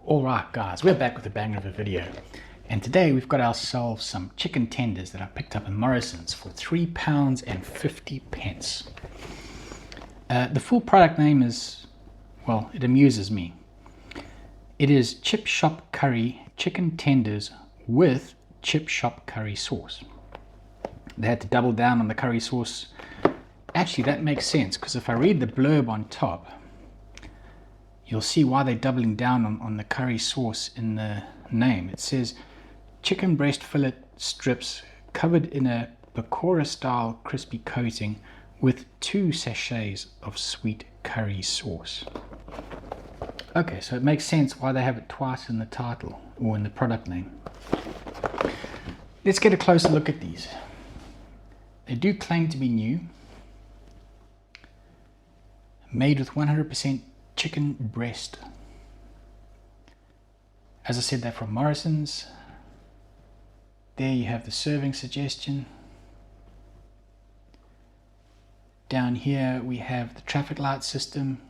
Alright guys, we're back with a banger of a video, and today we've got ourselves some chicken tenders that I picked up in Morrisons for £3.50. The full product name is, well, it amuses me. It is Chip Shop Curry chicken tenders with Chip Shop curry sauce. They had to double down on the curry sauce. Actually, that makes sense, because if I read the blurb on top, you'll see why they're doubling down on the curry sauce in the name. It says chicken breast fillet strips covered in a pakora style crispy coating with 2 sachets of sweet curry sauce. Okay, so it makes sense why they have it twice in the title or in the product name. Let's get a closer look at these. They do claim to be new, made with 100% chicken breast. As I said, they're from Morrisons. There you have the serving suggestion. Down here we have the traffic light system.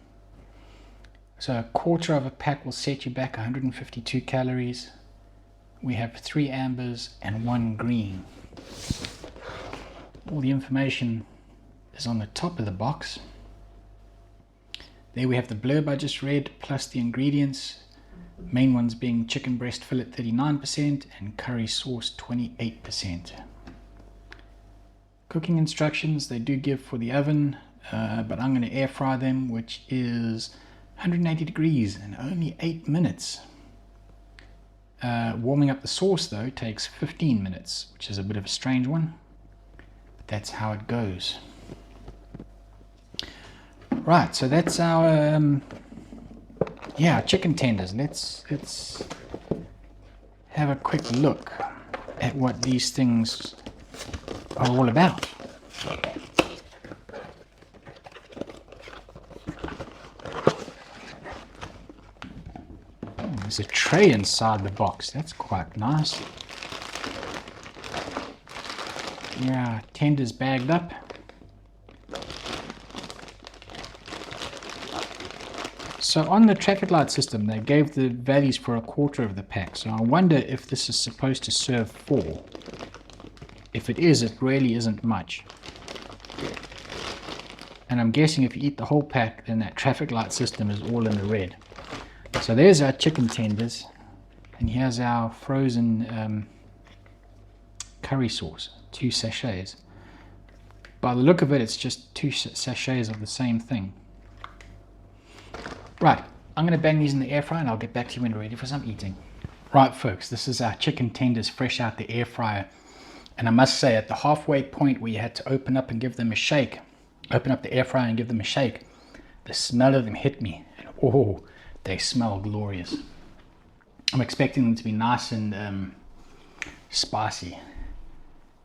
So a quarter of a pack will set you back 152 calories. We have 3 ambers and 1 green. All the information is on the top of the box. There we have the blurb I just read, plus the ingredients. Main ones being chicken breast fillet 39% and curry sauce 28%. Cooking instructions they do give for the oven, but I'm going to air fry them, which is 180 degrees in only 8 minutes. Warming up the sauce though takes 15 minutes, which is a bit of a strange one. But that's how it goes. Right, so that's our chicken tenders. Let's have a quick look at what these things are all about. Oh, there's a tray inside the box. That's quite nice. Yeah, tenders bagged up. So on the traffic light system, they gave the values for a quarter of the pack. So I wonder if this is supposed to serve 4. If it is, it really isn't much. And I'm guessing if you eat the whole pack, then that traffic light system is all in the red. So there's our chicken tenders. And here's our frozen curry sauce, 2 sachets. By the look of it, it's just 2 sachets of the same thing. Right, I'm going to bang these in the air fryer and I'll get back to you when we're ready for some eating. Right folks, this is our chicken tenders fresh out the air fryer. And I must say, at the halfway point where you had to open up and give them a shake, open up the air fryer and give them a shake, the smell of them hit me. And oh, they smell glorious. I'm expecting them to be nice and spicy.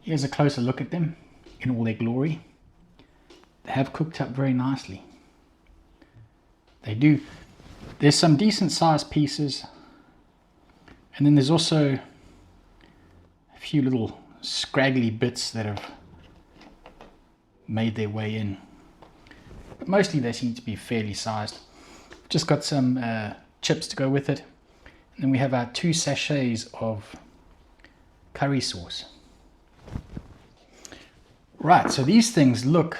Here's a closer look at them in all their glory. They have cooked up very nicely. They do. There's some decent sized pieces, and then there's also a few little scraggly bits that have made their way in, but mostly they seem to be fairly sized. Just got some chips to go with it, and then we have our 2 sachets of curry sauce. Right, so these things look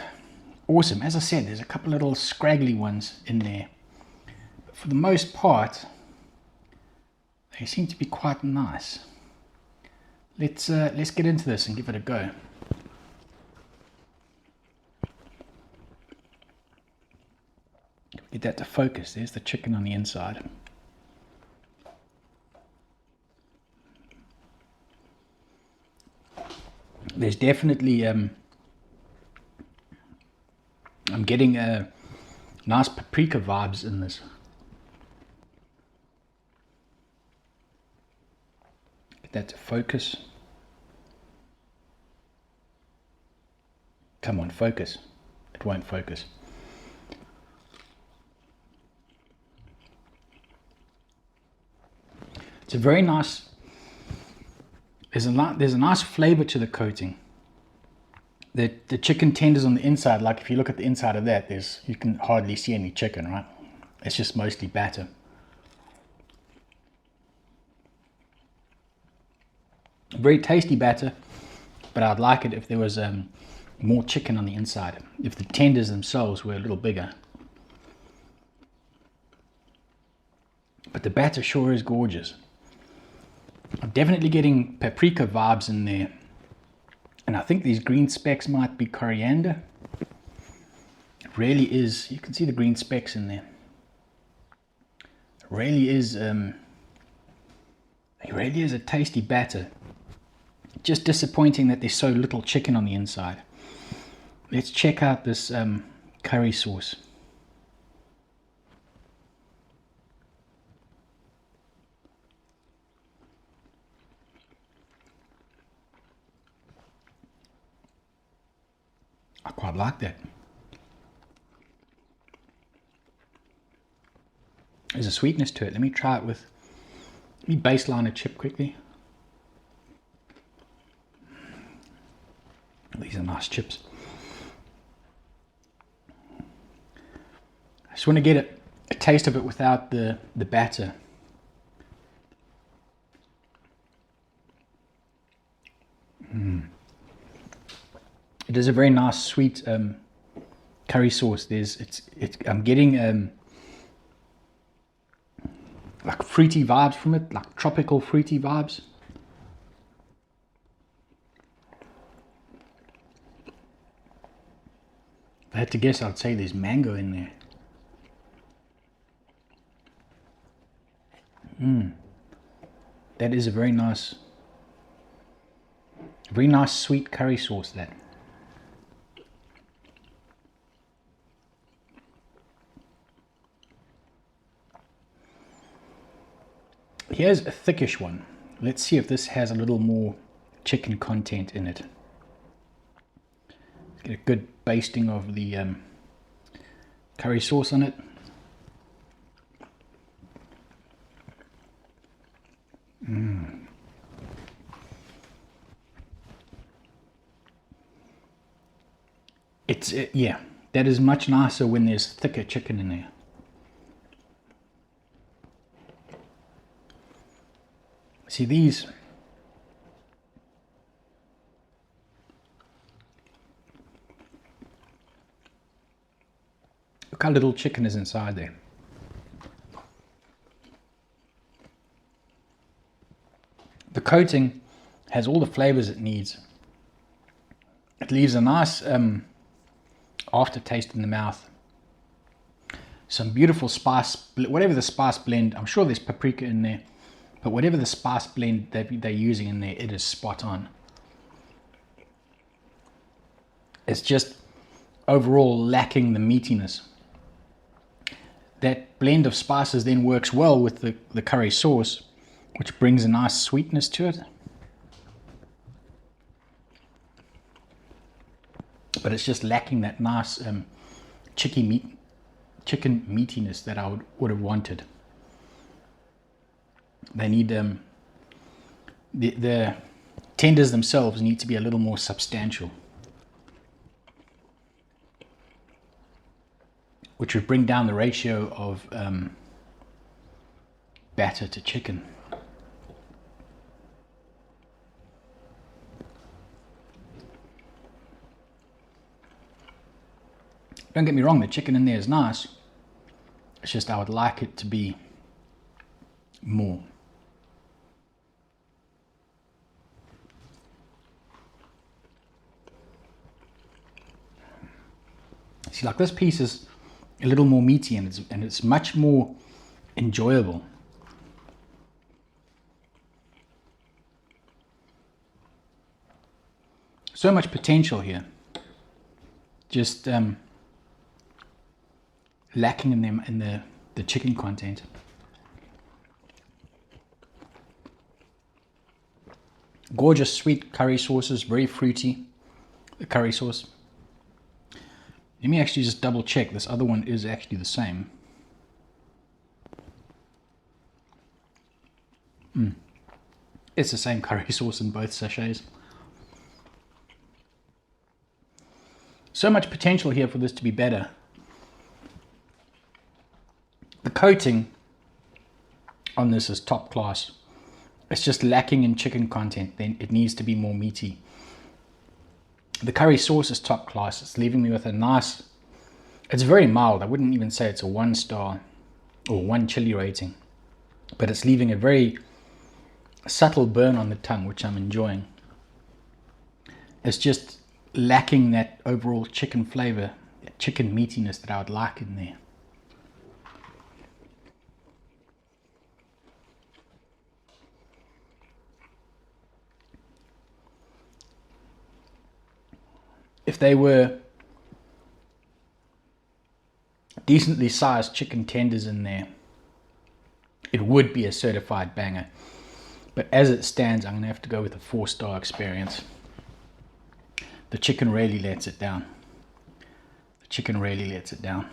awesome. As I said, there's a couple little scraggly ones in there, but for the most part they seem to be quite nice. Let's get into this and give it a go. Get that to focus. There's the chicken on the inside. There's definitely I'm getting nice paprika vibes in this. Get that to focus. Come on, focus. It won't focus. It's a very nice, there's a nice flavor to the coating. The chicken tenders on the inside, like if you look at the inside of that, you can hardly see any chicken, right? It's just mostly batter. Very tasty batter, but I'd like it if there was more chicken on the inside, if the tenders themselves were a little bigger. But the batter sure is gorgeous. I'm definitely getting paprika vibes in there. And I think these green specks might be coriander. It really is, you can see the green specks in there. It really is a tasty batter. Just disappointing that there's so little chicken on the inside. Let's check out this curry sauce. I quite like that. There's a sweetness to it. Let me try it with, let me baseline a chip quickly. These are nice chips. I just want to get a taste of it without the batter. It is a very nice sweet curry sauce. I'm getting like fruity vibes from it, like tropical fruity vibes. If I had to guess, I'd say there's mango in there. That is a very nice sweet curry sauce. That. Here's a thickish one. Let's see if this has a little more chicken content in it. Get a good basting of the curry sauce on it. Yeah, that is much nicer when there's thicker chicken in there. See these, look how little chicken is inside there. The coating has all the flavors it needs. It leaves a nice aftertaste in the mouth. Some beautiful spice, whatever the spice blend, I'm sure there's paprika in there. But whatever the spice blend they're using in there, it is spot on. It's just overall lacking the meatiness. That blend of spices then works well with the curry sauce, which brings a nice sweetness to it. But it's just lacking that nice chicken meatiness that I would have wanted. They need the tenders themselves need to be a little more substantial, which would bring down the ratio of batter to chicken. Don't get me wrong, the chicken in there is nice. It's just I would like it to be more. See, like this piece is a little more meaty and it's much more enjoyable. So much potential here. Just lacking in them in the chicken content. Gorgeous sweet curry sauces, very fruity, the curry sauce. Let me actually just double check, this other one is actually the same. It's the same curry sauce in both sachets. So much potential here for this to be better. The coating on this is top class. it's just lacking in chicken content. Then it needs to be more meaty. The curry sauce is top class. It's leaving me with a nice, it's very mild. I wouldn't even say it's a 1-star or 1 chili rating, but it's leaving a very subtle burn on the tongue, which I'm enjoying. It's just lacking that overall chicken flavor, that chicken meatiness that I would like in there. If they were decently sized chicken tenders in there, it would be a certified banger. But as it stands, I'm going to have to go with a 4-star experience. The chicken really lets it down. The chicken really lets it down.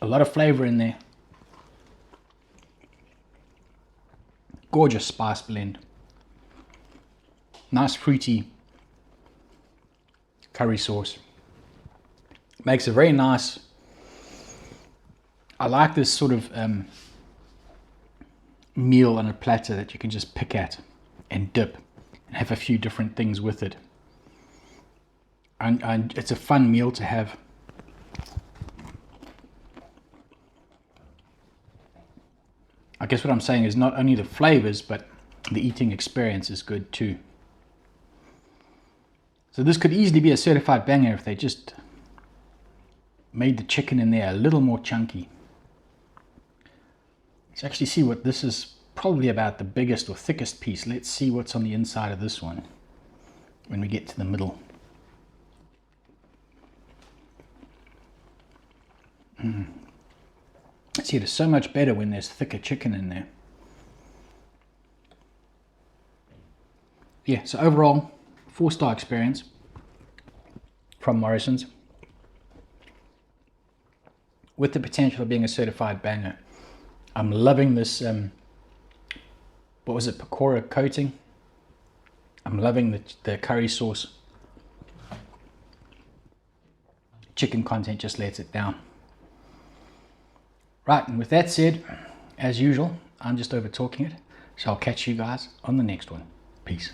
A lot of flavor in there. Gorgeous spice blend. Nice fruity curry sauce. Makes a very nice, I like this sort of meal on a platter that you can just pick at and dip and have a few different things with it. And it's a fun meal to have. I guess what I'm saying is not only the flavors, but the eating experience is good too. So this could easily be a certified banger if they just made the chicken in there a little more chunky. Let's actually see what this is, probably about the biggest or thickest piece. Let's see what's on the inside of this one when we get to the middle. See, it is so much better when there's thicker chicken in there. Yeah, so overall, 4-star experience from Morrisons, with the potential of being a certified banger. I'm loving this, what was it, pakora coating. I'm loving the curry sauce. Chicken content just lets it down. Right, and with that said, as usual, I'm just over talking it. So I'll catch you guys on the next one. Peace.